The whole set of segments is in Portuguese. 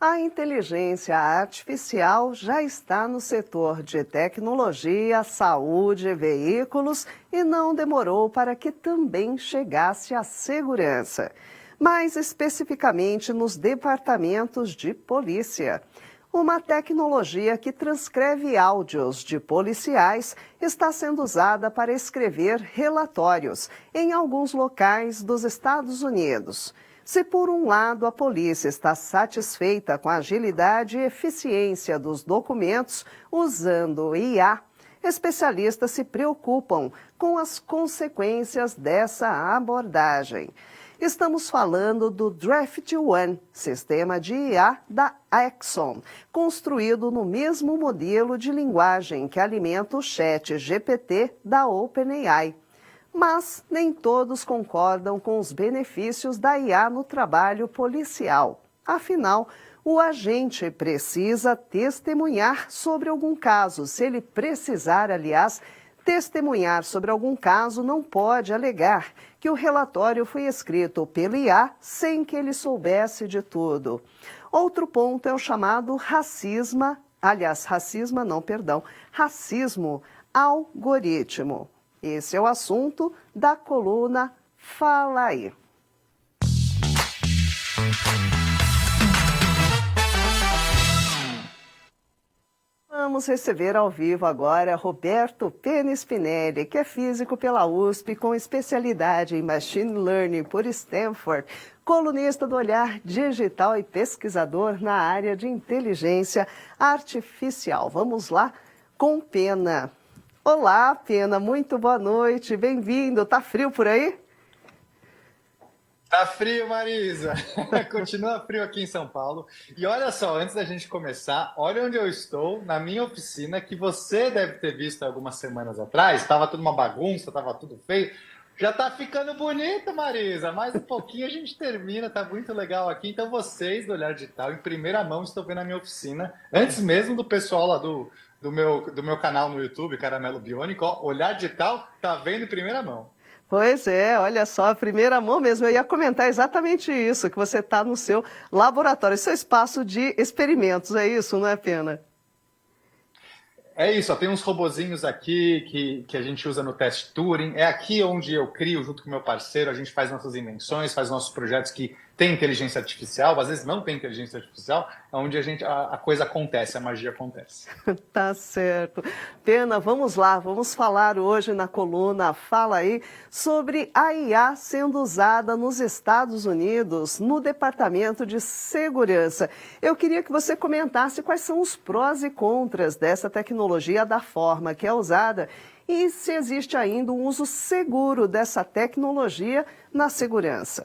A inteligência artificial já está no setor de tecnologia, saúde e veículos e não demorou para que também chegasse à segurança, mais especificamente nos departamentos de polícia. Uma tecnologia que transcreve áudios de policiais está sendo usada para escrever relatórios em alguns locais dos Estados Unidos. Se, por um lado, a polícia está satisfeita com a agilidade e eficiência dos documentos usando IA, especialistas se preocupam com as consequências dessa abordagem. Estamos falando do Draft One, sistema de IA da Exxon, construído no mesmo modelo de linguagem que alimenta o chat GPT da OpenAI. Mas nem todos concordam com os benefícios da IA no trabalho policial. Afinal, o agente precisa testemunhar sobre algum caso. Se ele precisar, aliás, testemunhar sobre algum caso, não pode alegar que o relatório foi escrito pela IA sem que ele soubesse de tudo. Outro ponto é o chamado racismo algoritmo. Esse é o assunto da coluna Fala Aí. Vamos receber ao vivo agora Roberto Pena Spinelli, que é físico pela USP com especialidade em Machine Learning por Stanford, colunista do Olhar Digital e pesquisador na área de inteligência artificial. Vamos lá com Pena. Olá, Pena, muito boa noite, bem-vindo. Tá frio por aí? Tá frio, Marisa. Continua frio aqui em São Paulo. E olha só, antes da gente começar, olha onde eu estou, na minha oficina, que você deve ter visto algumas semanas atrás. Estava tudo uma bagunça, estava tudo feio. Já tá ficando bonito, Marisa. Mais um pouquinho a gente termina, tá muito legal aqui. Então vocês do Olhar Digital, em primeira mão, estão vendo a minha oficina. Antes mesmo do pessoal lá do meu canal no YouTube, Caramelo Biônico, ó, Olhar Digital, tá vendo em primeira mão. Pois é, olha só, a primeira mão mesmo. Eu ia comentar exatamente isso, que você está no seu laboratório, seu espaço de experimentos, é isso, não é, Pena? É isso, ó, tem uns robozinhos aqui que a gente usa no teste Turing. É aqui onde eu crio, junto com meu parceiro, a gente faz nossas invenções, faz nossos projetos que tem inteligência artificial, às vezes não tem inteligência artificial, é onde a coisa acontece, a magia acontece. Tá certo. Pena, vamos lá, vamos falar hoje na coluna Fala Aí sobre a IA sendo usada nos Estados Unidos no Departamento de Segurança. Eu queria que você comentasse quais são os prós e contras dessa tecnologia, da forma que é usada e se existe ainda um uso seguro dessa tecnologia na segurança.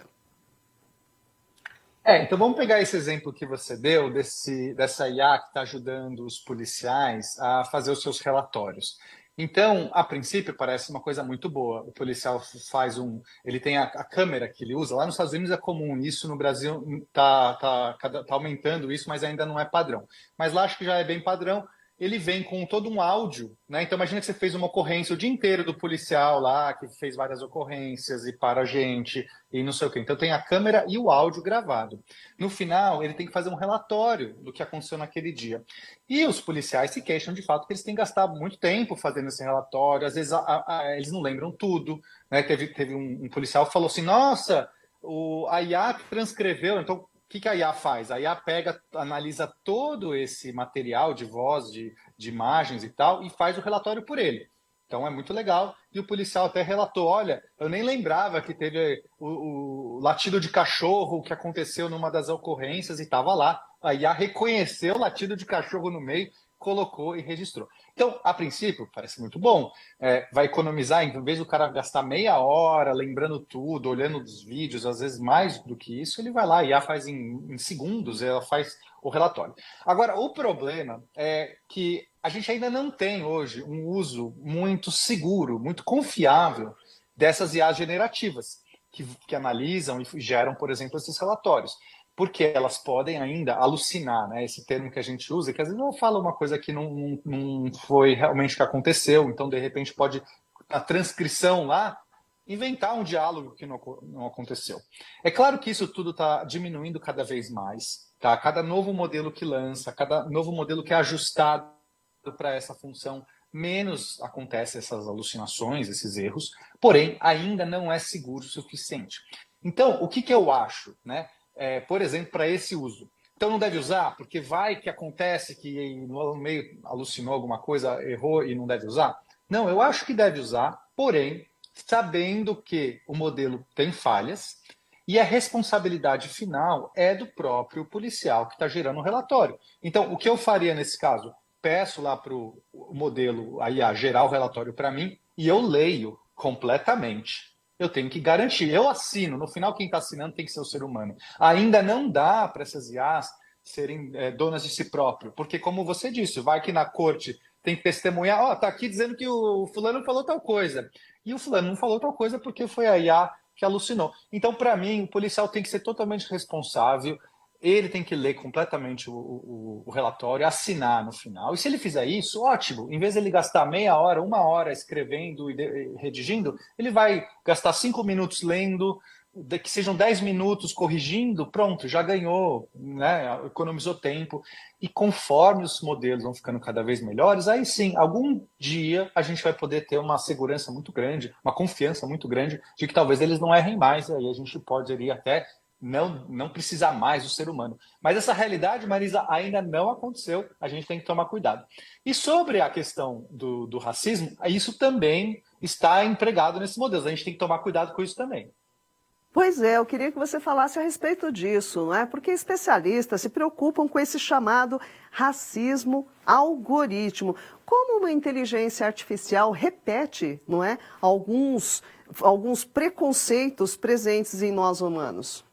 Então vamos pegar esse exemplo que você deu, dessa IA que está ajudando os policiais a fazer os seus relatórios. Então, a princípio, parece uma coisa muito boa. O policial ele tem a câmera que ele usa. Lá nos Estados Unidos é comum isso, no Brasil tá aumentando isso, mas ainda não é padrão. Mas lá acho que já é bem padrão. Ele vem com todo um áudio, né? Então imagina que você fez uma ocorrência o dia inteiro do policial lá, que fez várias ocorrências e para a gente e não sei o quê. Então tem a câmera e o áudio gravado. No final, ele tem que fazer um relatório do que aconteceu naquele dia. E os policiais se queixam de fato que eles têm gastado muito tempo fazendo esse relatório, às vezes eles não lembram tudo, né? Teve um policial que falou assim, nossa, a IA transcreveu, então o que a IA faz? A IA analisa todo esse material de voz, de imagens e tal, e faz o relatório por ele. Então é muito legal. E o policial até relatou, olha, eu nem lembrava que teve o latido de cachorro que aconteceu numa das ocorrências e estava lá. A IA reconheceu o latido de cachorro no meio, colocou e registrou. Então, a princípio, parece muito bom. Vai economizar, em vez do cara gastar meia hora lembrando tudo, olhando os vídeos, às vezes mais do que isso, ele vai lá e a IA faz em segundos, ela faz o relatório. Agora, o problema é que a gente ainda não tem hoje um uso muito seguro, muito confiável dessas IAs generativas, que analisam e geram, por exemplo, esses relatórios. Porque elas podem ainda alucinar, né? Esse termo que a gente usa, que às vezes ela fala uma coisa que não foi realmente o que aconteceu, então de repente pode, na transcrição lá, inventar um diálogo que não aconteceu. É claro que isso tudo está diminuindo cada vez mais, tá? Cada novo modelo que lança, cada novo modelo que é ajustado para essa função, menos acontecem essas alucinações, esses erros, porém, ainda não é seguro o suficiente. Então, o que eu acho, né? Por exemplo, para esse uso. Então não deve usar, porque vai que acontece que no meio alucinou alguma coisa, errou e não deve usar? Não, eu acho que deve usar, porém, sabendo que o modelo tem falhas e a responsabilidade final é do próprio policial que está gerando o relatório. Então, o que eu faria nesse caso? Peço lá para o modelo, a IA, gerar o relatório para mim e eu leio completamente. Eu tenho que garantir. Eu assino. No final, quem está assinando tem que ser o ser humano. Ainda não dá para essas IAs serem donas de si próprio. Porque, como você disse, vai que na corte tem que testemunhar. Ó, tá aqui dizendo que o fulano falou tal coisa. E o fulano não falou tal coisa porque foi a IA que alucinou. Então, para mim, o policial tem que ser totalmente responsável. Ele tem que ler completamente o relatório, assinar no final. E se ele fizer isso, ótimo. Em vez de ele gastar meia hora, uma hora escrevendo e redigindo, ele vai gastar 5 minutos lendo, que sejam 10 minutos corrigindo, pronto, já ganhou, né? Economizou tempo. E conforme os modelos vão ficando cada vez melhores, aí sim, algum dia a gente vai poder ter uma segurança muito grande, uma confiança muito grande de que talvez eles não errem mais. Aí a gente poderia até não precisar mais do ser humano. Mas essa realidade, Marisa, ainda não aconteceu, a gente tem que tomar cuidado. E sobre a questão do racismo, isso também está empregado nesses modelos, a gente tem que tomar cuidado com isso também. Pois é, eu queria que você falasse a respeito disso, não é? Porque especialistas se preocupam com esse chamado racismo algoritmo. Como uma inteligência artificial repete, não é, alguns preconceitos presentes em nós humanos.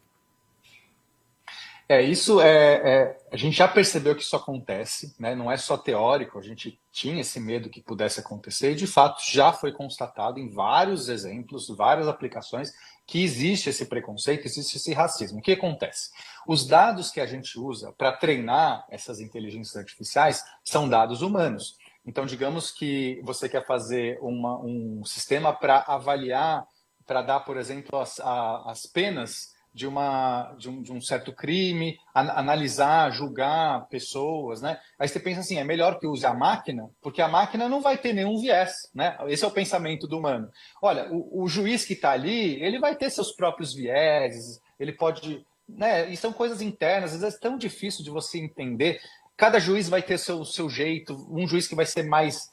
A gente já percebeu que isso acontece, né? Não é só teórico, a gente tinha esse medo que pudesse acontecer, e de fato já foi constatado em vários exemplos, várias aplicações, que existe esse preconceito, existe esse racismo. O que acontece? Os dados que a gente usa para treinar essas inteligências artificiais são dados humanos. Então, digamos que você quer fazer um sistema para avaliar, para dar, por exemplo, as penas de um certo crime, analisar, julgar pessoas, né? Aí você pensa assim, é melhor que use a máquina, porque a máquina não vai ter nenhum viés, né? Esse é o pensamento do humano. Olha, o juiz que está ali, ele vai ter seus próprios vieses, ele pode, né? E são coisas internas, às vezes é tão difícil de você entender. Cada juiz vai ter seu jeito, um juiz que vai ser mais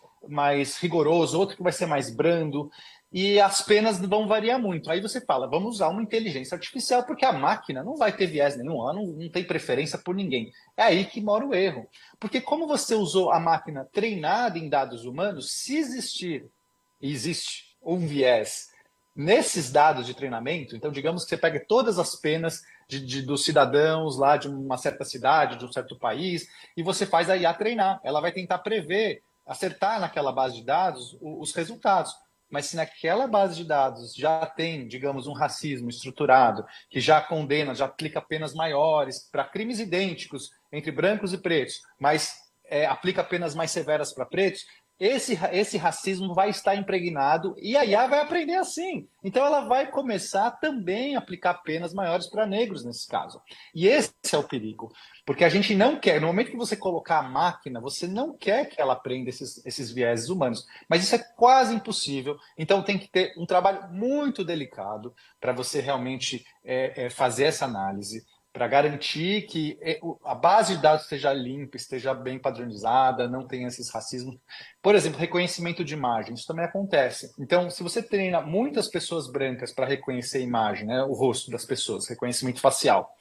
rigoroso, outro que vai ser mais brando, e as penas vão variar muito. Aí você fala, vamos usar uma inteligência artificial, porque a máquina não vai ter viés nenhum, ela não tem preferência por ninguém. É aí que mora o erro. Porque como você usou a máquina treinada em dados humanos, se existir, e existe um viés nesses dados de treinamento, então digamos que você pega todas as penas dos cidadãos lá de uma certa cidade, de um certo país, e você faz a IA treinar. Ela vai tentar prever, acertar naquela base de dados os resultados. Mas se naquela base de dados já tem, digamos, um racismo estruturado, que já condena, já aplica penas maiores para crimes idênticos entre brancos e pretos, mas aplica penas mais severas para pretos, esse racismo vai estar impregnado e a IA vai aprender assim. Então ela vai começar também a aplicar penas maiores para negros nesse caso. E esse é o perigo. Porque a gente não quer, no momento que você colocar a máquina, você não quer que ela aprenda esses vieses humanos. Mas isso é quase impossível. Então tem que ter um trabalho muito delicado para você realmente fazer essa análise, para garantir que a base de dados esteja limpa, esteja bem padronizada, não tenha esses racismos. Por exemplo, reconhecimento de imagem, isso também acontece. Então, se você treina muitas pessoas brancas para reconhecer a imagem, né, o rosto das pessoas, reconhecimento facial,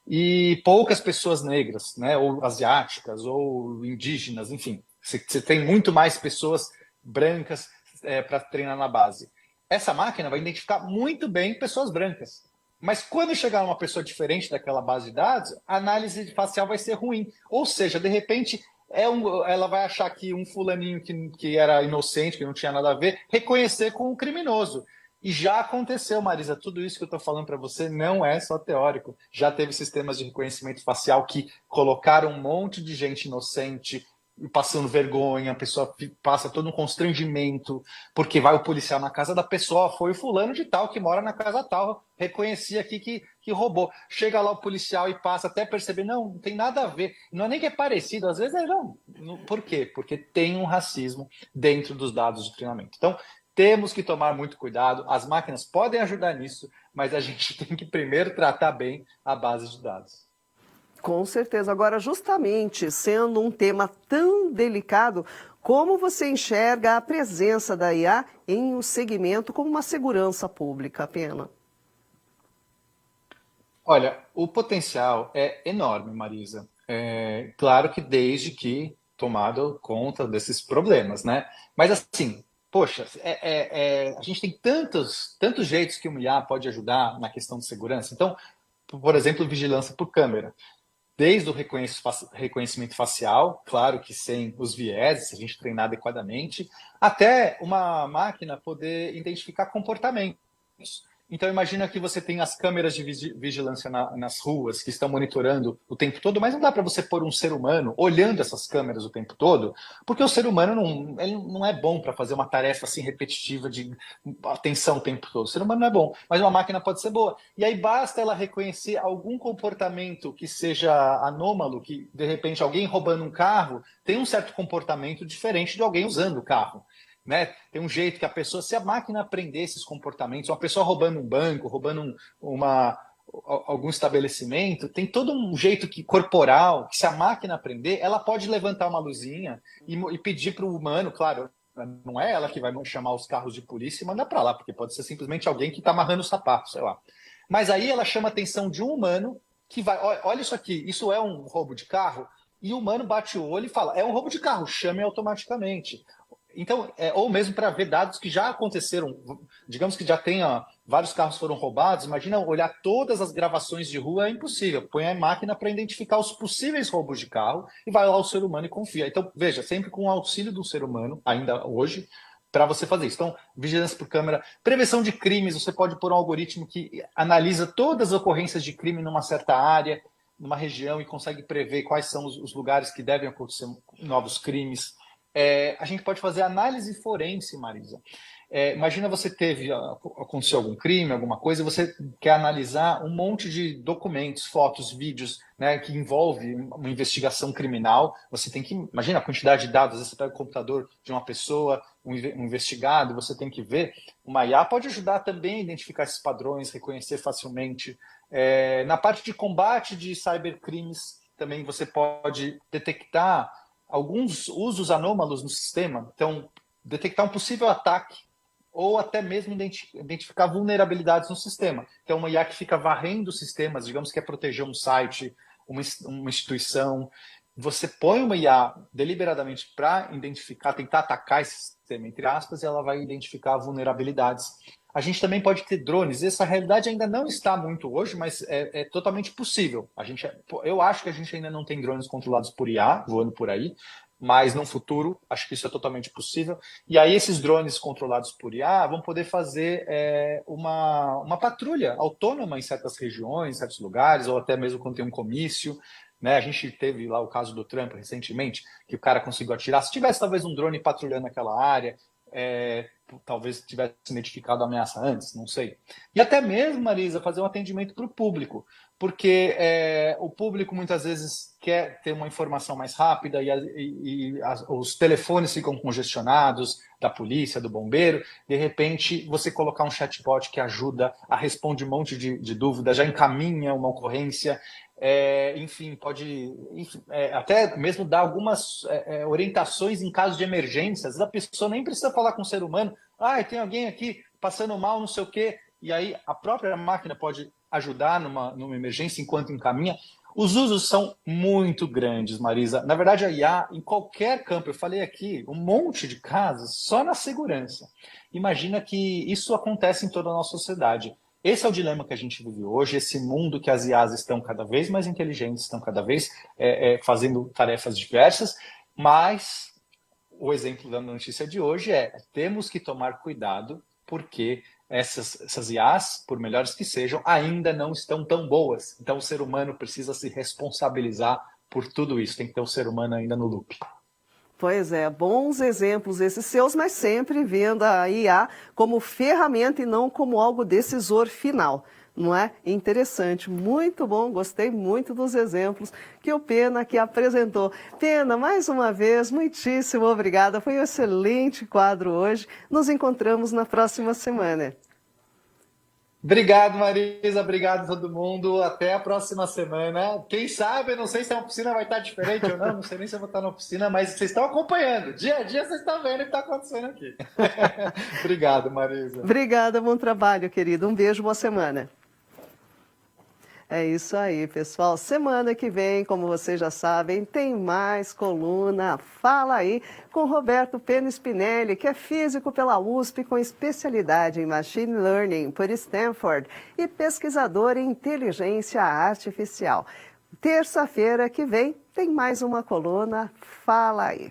e poucas pessoas negras, né, ou asiáticas, ou indígenas, enfim, você tem muito mais pessoas brancas para treinar na base. Essa máquina vai identificar muito bem pessoas brancas. Mas quando chegar uma pessoa diferente daquela base de dados, a análise facial vai ser ruim. Ou seja, de repente, ela vai achar que um fulaninho que era inocente, que não tinha nada a ver, reconhecer com um criminoso. E já aconteceu, Marisa, tudo isso que eu estou falando para você não é só teórico. Já teve sistemas de reconhecimento facial que colocaram um monte de gente inocente passando vergonha, a pessoa passa todo um constrangimento, porque vai o policial na casa da pessoa, foi o fulano de tal que mora na casa tal, reconheci aqui que roubou. Chega lá o policial e passa até perceber, não tem nada a ver, não é nem que é parecido, às vezes não. Por quê? Porque tem um racismo dentro dos dados de treinamento. Então, temos que tomar muito cuidado, as máquinas podem ajudar nisso, mas a gente tem que primeiro tratar bem a base de dados. Com certeza. Agora, justamente sendo um tema tão delicado, como você enxerga a presença da IA em um segmento como uma segurança pública, Pena? Olha, o potencial é enorme, Marisa. Claro que desde que tomado conta desses problemas, né? Mas assim, poxa, a gente tem tantos jeitos que o IA pode ajudar na questão de segurança. Então, por exemplo, vigilância por câmera. Desde o reconhecimento facial, claro que sem os vieses, se a gente treinar adequadamente, até uma máquina poder identificar comportamentos. Então, imagina que você tem as câmeras de vigilância nas ruas que estão monitorando o tempo todo, mas não dá para você pôr um ser humano olhando essas câmeras o tempo todo, porque o ser humano ele não é bom para fazer uma tarefa assim repetitiva de atenção o tempo todo. O ser humano não é bom, mas uma máquina pode ser boa. E aí basta ela reconhecer algum comportamento que seja anômalo, que de repente alguém roubando um carro tem um certo comportamento diferente de alguém usando o carro. Né? Tem um jeito que a pessoa, se a máquina aprender esses comportamentos, uma pessoa roubando um banco, roubando algum estabelecimento, tem todo um jeito corporal que, se a máquina aprender, ela pode levantar uma luzinha e pedir para o humano, claro, não é ela que vai chamar os carros de polícia e mandar para lá, porque pode ser simplesmente alguém que está amarrando o sapato, sei lá. Mas aí ela chama a atenção de um humano que vai, olha isso aqui, isso é um roubo de carro? E o humano bate o olho e fala, é um roubo de carro, chame automaticamente. Então, ou mesmo para ver dados que já aconteceram, digamos que já tenha vários carros foram roubados, imagina olhar todas as gravações de rua, é impossível. Põe a máquina para identificar os possíveis roubos de carro e vai lá o ser humano e confia. Então, veja, sempre com o auxílio do ser humano, ainda hoje, para você fazer isso. Então, vigilância por câmera, prevenção de crimes, você pode pôr um algoritmo que analisa todas as ocorrências de crime numa certa área, numa região, e consegue prever quais são os lugares que devem acontecer novos crimes. A gente pode fazer análise forense, Marisa. Imagina você aconteceu algum crime, alguma coisa, e você quer analisar um monte de documentos, fotos, vídeos, né, que envolve uma investigação criminal. Você tem que, imagina a quantidade de dados, você pega o computador de uma pessoa, um investigado, você tem que ver. Uma IA pode ajudar também a identificar esses padrões, reconhecer facilmente. Na parte de combate de cybercrimes, também você pode detectar alguns usos anômalos no sistema, então detectar um possível ataque ou até mesmo identificar vulnerabilidades no sistema. Então, uma IA que fica varrendo sistemas, digamos que é proteger um site, uma instituição, você põe uma IA deliberadamente para identificar, tentar atacar esse sistema, entre aspas, e ela vai identificar vulnerabilidades. A gente também pode ter drones. Essa realidade ainda não está muito hoje, mas é totalmente possível. Eu acho que a gente ainda não tem drones controlados por IA, voando por aí, mas no futuro acho que isso é totalmente possível. E aí esses drones controlados por IA vão poder fazer uma patrulha autônoma em certas regiões, em certos lugares, ou até mesmo quando tem um comício. Né? A gente teve lá o caso do Trump recentemente, que o cara conseguiu atirar. Se tivesse talvez um drone patrulhando aquela área, talvez tivesse identificado a ameaça antes, não sei. E até mesmo, Marisa, fazer um atendimento para o público, porque o público muitas vezes quer ter uma informação mais rápida e os telefones ficam congestionados, da polícia, do bombeiro. De repente, você colocar um chatbot que ajuda a responder um monte de dúvidas, já encaminha uma ocorrência, enfim, pode até mesmo dar algumas orientações em caso de emergências. A pessoa nem precisa falar com o ser humano. Tem alguém aqui passando mal, não sei o quê. E aí a própria máquina pode ajudar numa emergência enquanto encaminha. Os usos são muito grandes, Marisa. Na verdade, a IA, em qualquer campo, eu falei aqui, um monte de casos só na segurança. Imagina que isso acontece em toda a nossa sociedade. Esse é o dilema que a gente vive hoje, esse mundo que as IAs estão cada vez mais inteligentes, estão cada vez fazendo tarefas diversas, mas o exemplo da notícia de hoje temos que tomar cuidado, porque essas IAs, por melhores que sejam, ainda não estão tão boas. Então o ser humano precisa se responsabilizar por tudo isso, tem que ter o ser humano ainda no loop. Pois é, bons exemplos esses seus, mas sempre vendo a IA como ferramenta e não como algo decisor final. Não é? Interessante, muito bom, gostei muito dos exemplos que o Pena aqui apresentou. Pena, mais uma vez, muitíssimo obrigada, foi um excelente quadro hoje. Nos encontramos na próxima semana. Obrigado, Marisa. Obrigado a todo mundo. Até a próxima semana. Quem sabe, não sei se a oficina vai estar diferente ou não. Não sei nem se eu vou estar na oficina, mas vocês estão acompanhando. Dia a dia vocês estão vendo o que está acontecendo aqui. Obrigado, Marisa. Obrigada, bom trabalho, querido. Um beijo, boa semana. É isso aí, pessoal. Semana que vem, como vocês já sabem, tem mais coluna Fala Aí com Roberto Pena Spinelli, que é físico pela USP com especialidade em Machine Learning por Stanford e pesquisador em inteligência artificial. Terça-feira que vem tem mais uma coluna Fala Aí.